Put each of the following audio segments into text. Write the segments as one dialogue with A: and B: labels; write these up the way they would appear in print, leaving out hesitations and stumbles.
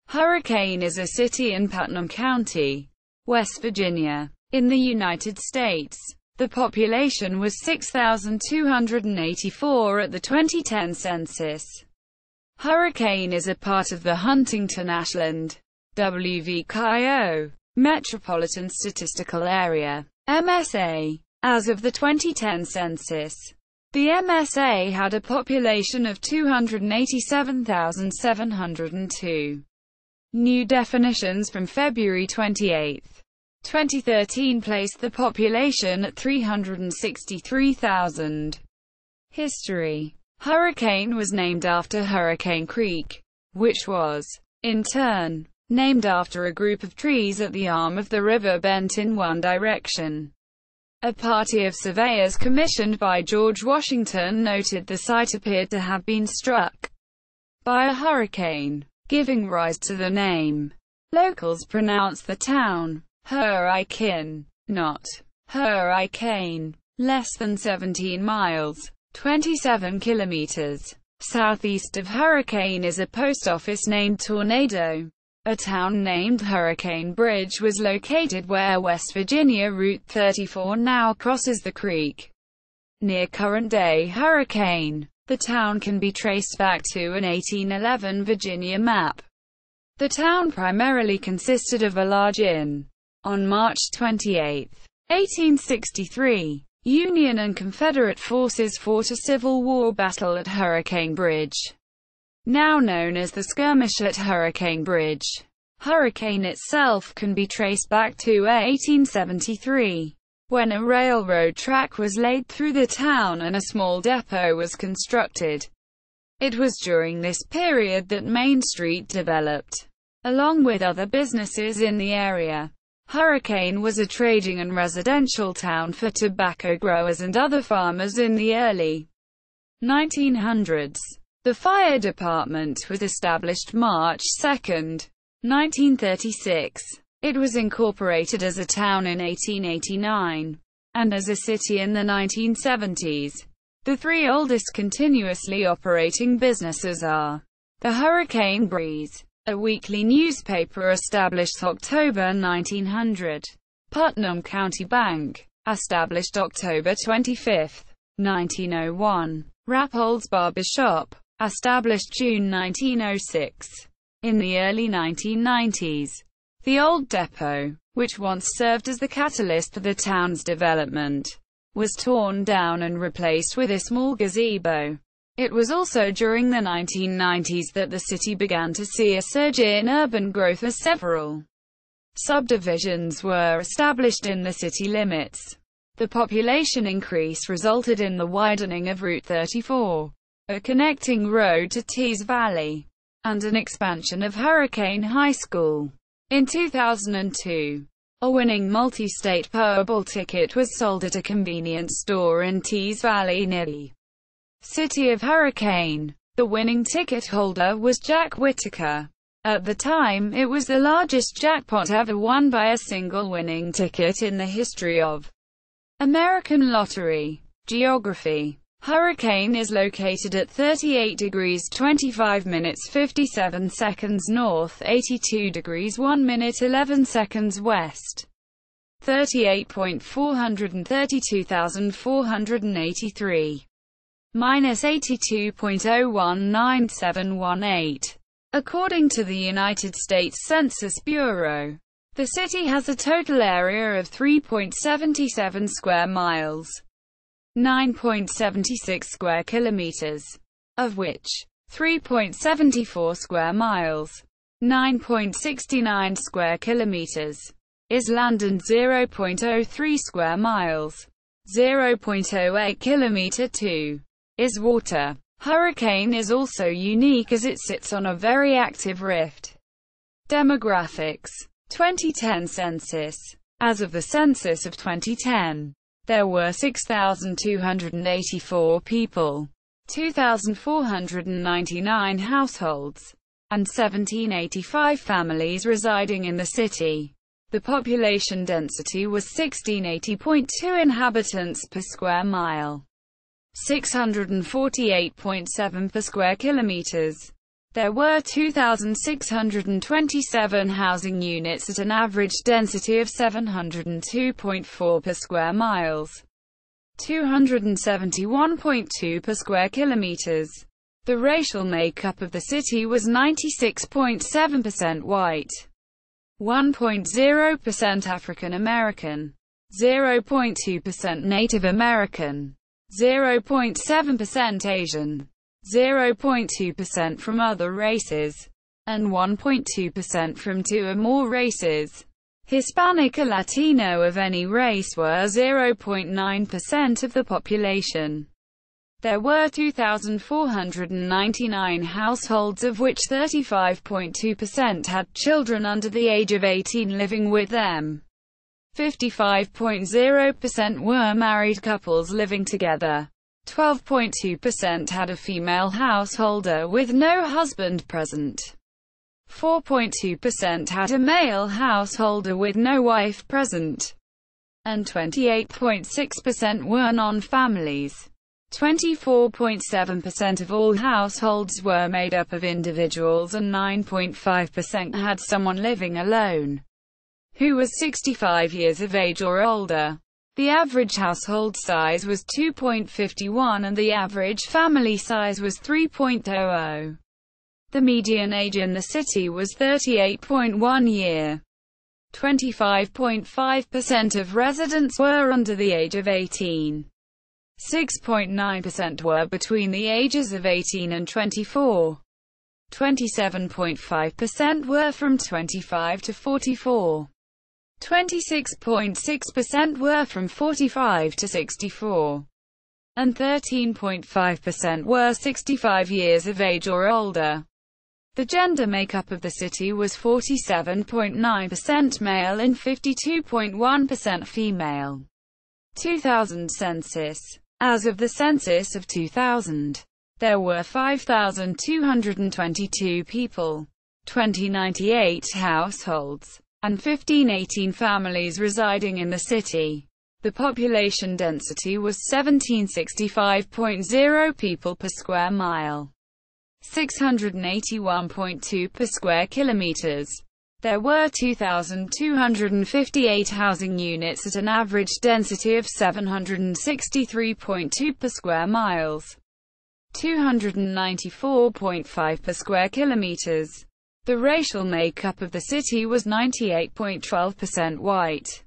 A: Hurricane is a city in Putnam County, West Virginia, in the United States. The population was 6,284 at the 2010 census. Hurricane is a part of the Huntington-Ashland, WVKO, Metropolitan Statistical Area, MSA. As of the 2010 census, the MSA had a population of 287,702. New definitions from February 28, 2013 placed the population at 363,000. History. Hurricane was named after Hurricane Creek, which was, in turn, named after a group of trees at the arm of the river bent in one direction. A party of surveyors commissioned by George Washington noted the site appeared to have been struck by a hurricane, giving rise to the name. Locals pronounce the town Hurricane, not Hurricane. Less than 17 miles, 27 kilometers, southeast of Hurricane is a post office named Tornado. A town named Hurricane Bridge was located where West Virginia Route 34 now crosses the creek. Near current-day Hurricane, the town can be traced back to an 1811 Virginia map. The town primarily consisted of a large inn. On March 28, 1863, Union and Confederate forces fought a Civil War battle at Hurricane Bridge, now known as the skirmish at Hurricane Bridge. Hurricane itself can be traced back to 1873, when a railroad track was laid through the town and a small depot was constructed. It was during this period that Main Street developed, along with other businesses in the area. Hurricane was a trading and residential town for tobacco growers and other farmers in the early 1900s. The fire department was established March 2, 1936. It was incorporated as a town in 1889, and as a city in the 1970s. The three oldest continuously operating businesses are the Hurricane Breeze, a weekly newspaper established October 1900. Putnam County Bank, established October 25, 1901. Rappold's Barber Shop, established June 1906. In the early 1990s, the old depot, which once served as the catalyst for the town's development, was torn down and replaced with a small gazebo. It was also during the 1990s that the city began to see a surge in urban growth as several subdivisions were established in the city limits. The population increase resulted in the widening of Route 34, a connecting road to Tees Valley, and an expansion of Hurricane High School. In 2002, a winning multi-state Powerball ticket was sold at a convenience store in Tees Valley near the city of Hurricane. The winning ticket holder was Jack Whitaker. At the time, it was the largest jackpot ever won by a single winning ticket in the history of American lottery. Geography. Hurricane is located at 38 degrees 25 minutes 57 seconds north, 82 degrees 1 minute 11 seconds west, 38.432,483. minus 82.019,718. According to the United States Census Bureau, the city has a total area of 3.77 square miles, 9.76 square kilometers, of which 3.74 square miles, 9.69 square kilometers, is land and 0.03 square miles, 0.08 kilometer 2, is water. Hurricane is also unique as it sits on a very active rift. Demographics. 2010 census. As of the census of 2010, there were 6,284 people, 2,499 households, and 1,785 families residing in the city. The population density was 1680.2 inhabitants per square mile, 648.7 per square kilometers. There were 2,627 housing units at an average density of 702.4 per square miles, 271.2 per square kilometers. The racial makeup of the city was 96.7% white, 1.0% African American, 0.2% Native American, 0.7% Asian, 0.2% from other races, and 1.2% from two or more races. Hispanic or Latino of any race were 0.9% of the population. There were 2,499 households, of which 35.2% had children under the age of 18 living with them. 55.0% were married couples living together. 12.2% had a female householder with no husband present. 4.2% had a male householder with no wife present. And 28.6% were non-families. 24.7% of all households were made up of individuals, and 9.5% had someone living alone who was 65 years of age or older. The average household size was 2.51 and the average family size was 3.00. The median age in the city was 38.1 year. 25.5% of residents were under the age of 18. 6.9% were between the ages of 18 and 24. 27.5% were from 25 to 44. 26.6% were from 45 to 64. And 13.5% were 65 years of age or older. The gender makeup of the city was 47.9% male and 52.1% female. 2000 census. As of the census of 2000, there were 5,222 people, 2,098 households, and 1,518 families residing in the city. The population density was 1,765.0 people per square mile, 681.2 per square kilometers. There were 2,258 housing units at an average density of 763.2 per square miles, 294.5 per square kilometers. The racial makeup of the city was 98.12% white,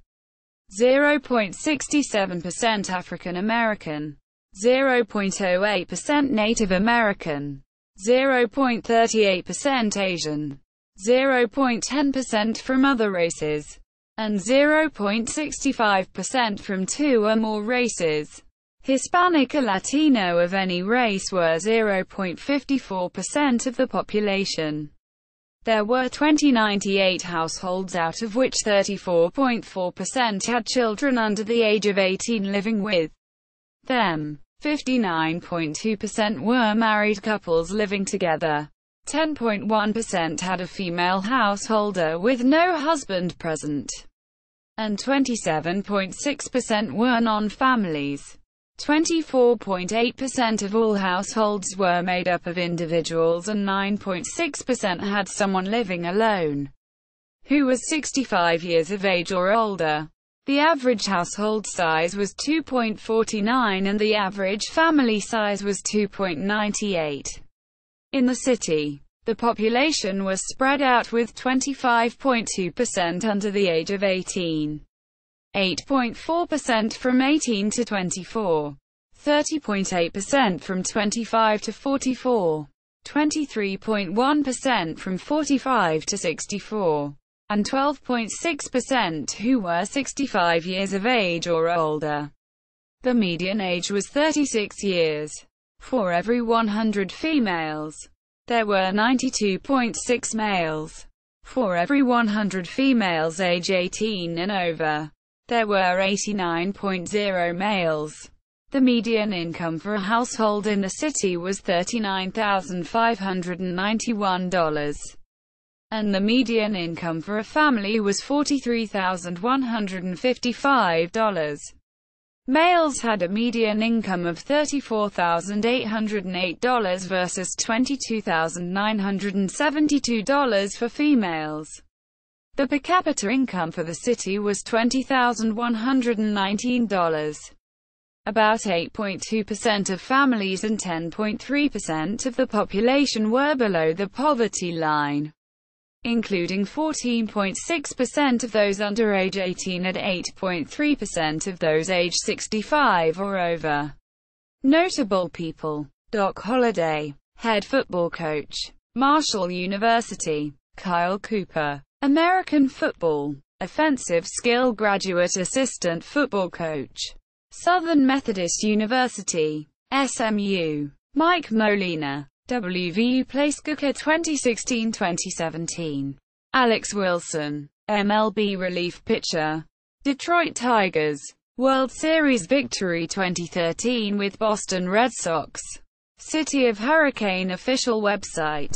A: 0.67% African American, 0.08% Native American, 0.38% Asian, 0.10% from other races, and 0.65% from two or more races. Hispanic or Latino of any race were 0.54% of the population. There were 2,098 households, out of which 34.4% had children under the age of 18 living with them. 59.2% were married couples living together. 10.1% had a female householder with no husband present. And 27.6% were non-families. 24.8% of all households were made up of individuals, and 9.6% had someone living alone who was 65 years of age or older. The average household size was 2.49 and the average family size was 2.98. In the city, the population was spread out, with 25.2% under the age of 18. 8.4% from 18 to 24, 30.8% from 25 to 44, 23.1% from 45 to 64, and 12.6% who were 65 years of age or older. The median age was 36 years. For every 100 females, there were 92.6 males. For every 100 females age 18 and over, there were 89.0 males. The median income for a household in the city was $39,591, and the median income for a family was $43,155. Males had a median income of $34,808 versus $22,972 for females. The per capita income for the city was $20,119. About 8.2% of families and 10.3% of the population were below the poverty line, including 14.6% of those under age 18 and 8.3% of those age 65 or over. Notable people: Doc Holliday, head football coach, Marshall University; Kyle Cooper, American football, offensive skill graduate assistant football coach, Southern Methodist University, SMU; Mike Molina, WVU Placekicker 2016-2017. Alex Wilson, MLB relief pitcher, Detroit Tigers. World Series victory 2013 with Boston Red Sox. City of Hurricane official website.